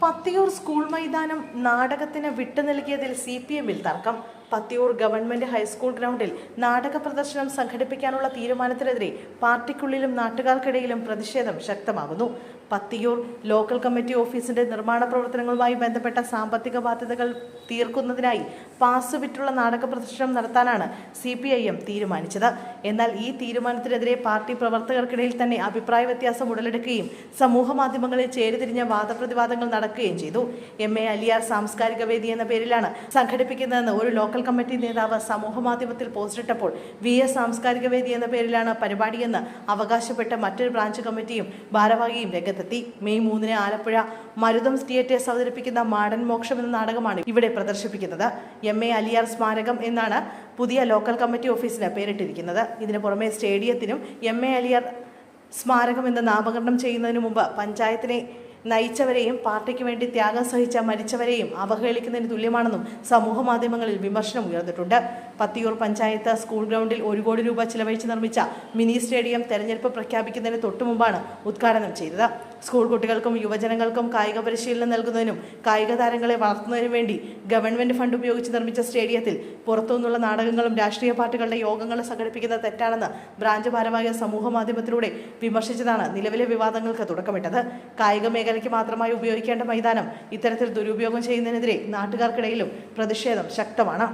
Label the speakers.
Speaker 1: Pathiyoor school മൈതാനം നാടകത്തിന് വിട്ടു നൽകിയതിൽ CPM-ൽ തർക്കം. പത്തിയൂർ ഗവൺമെന്റ് ഹൈസ്കൂൾ ഗ്രൗണ്ടിൽ നാടക പ്രദർശനം സംഘടിപ്പിക്കാനുള്ള തീരുമാനത്തിനെതിരെ പാർട്ടിക്കുള്ളിലും നാട്ടുകാർക്കിടയിലും പ്രതിഷേധം ശക്തമാകുന്നു. പത്തിയൂർ ലോക്കൽ കമ്മിറ്റി ഓഫീസിന്റെ നിർമ്മാണ പ്രവർത്തനങ്ങളുമായി ബന്ധപ്പെട്ട സാമ്പത്തിക ബാധ്യതകൾ തീർക്കുന്നതിനായി പാസ് വിറ്റുള്ള നാടക പ്രദർശനം നടത്താനാണ് CPIM തീരുമാനിച്ചത്. എന്നാൽ ഈ തീരുമാനത്തിനെതിരെ പാർട്ടി പ്രവർത്തകർക്കിടയിൽ തന്നെ അഭിപ്രായ വ്യത്യാസം ഉടലെടുക്കുകയും സമൂഹ മാധ്യമങ്ങളിൽ ചേരിതിരിഞ്ഞ വാദപ്രതിവാദങ്ങൾ നടക്കുകയും ചെയ്തു. MA അലിയാർ സാംസ്കാരിക വേദി എന്ന പേരിലാണ് സംഘടിപ്പിക്കുന്നതെന്ന് ഒരു ലോക്കൽ കമ്മിറ്റി നേതാവ് സമൂഹ മാധ്യമത്തിൽ പോസ്റ്റിട്ടപ്പോൾ VS സാംസ്കാരിക വേദി എന്ന പേരിലാണ് പരിപാടിയെന്ന് അവകാശപ്പെട്ട മറ്റൊരു ബ്രാഞ്ച് കമ്മിറ്റിയും ഭാരവാഹിയും രംഗത്തെത്തി. മെയ് 3 ആലപ്പുഴ മരുതം തിയേറ്റേഴ്സ് അവതരിപ്പിക്കുന്ന മാടൻ മോക്ഷം എന്ന നാടകമാണ് ഇവിടെ പ്രദർശിപ്പിക്കുന്നത്. MA അലിയാർ സ്മാരകം എന്നാണ് പുതിയ ലോക്കൽ കമ്മിറ്റി ഓഫീസിന് പേരിട്ടിരിക്കുന്നത്. ഇതിനു പുറമെ സ്റ്റേഡിയത്തിനും MA അലിയാർ സ്മാരകം എന്ന് നാമകരണം ചെയ്യുന്നതിന് മുമ്പ് പഞ്ചായത്തിനെ നയിച്ചവരെയും പാർട്ടിക്ക് വേണ്ടി ത്യാഗം സഹിച്ച മരിച്ചവരെയും അവഹേളിക്കുന്നതിന് തുല്യമാണെന്നും സമൂഹ മാധ്യമങ്ങളിൽ വിമർശനം ഉയർന്നിട്ടുണ്ട്. പത്തിയൂർ പഞ്ചായത്ത് സ്കൂൾ ഗ്രൗണ്ടിൽ 1 കോടി രൂപ ചിലവഴിച്ച് നിർമ്മിച്ച മിനി സ്റ്റേഡിയം തെരഞ്ഞെടുപ്പ് പ്രഖ്യാപിക്കുന്നതിന് തൊട്ടുമുമ്പാണ് ഉദ്ഘാടനം ചെയ്തത്. സ്കൂൾ കുട്ടികൾക്കും യുവജനങ്ങൾക്കും കായിക പരിശീലനം നൽകുന്നതിനും കായിക താരങ്ങളെ വളർത്തുന്നതിനും വേണ്ടി ഗവൺമെന്റ് ഫണ്ട് ഉപയോഗിച്ച് നിർമ്മിച്ച സ്റ്റേഡിയത്തിൽ പുറത്തുനിന്നുള്ള നാടകങ്ങളും രാഷ്ട്രീയ പാർട്ടികളുടെ യോഗങ്ങളും സംഘടിപ്പിക്കുന്നത് തെറ്റാണെന്ന് ബ്രാഞ്ച് ഭാരവാഹികൾ സമൂഹ മാധ്യമത്തിലൂടെ വിമർശിച്ചതാണ് നിലവിലെ വിവാദങ്ങൾക്ക് തുടക്കമിട്ടത്. കായിക മേഖലയ്ക്ക് മാത്രമായി ഉപയോഗിക്കേണ്ട മൈതാനം ഇത്തരത്തിൽ ദുരുപയോഗം ചെയ്യുന്നതിനെതിരെ നാട്ടുകാർക്കിടയിലും പ്രതിഷേധം ശക്തമാണ്.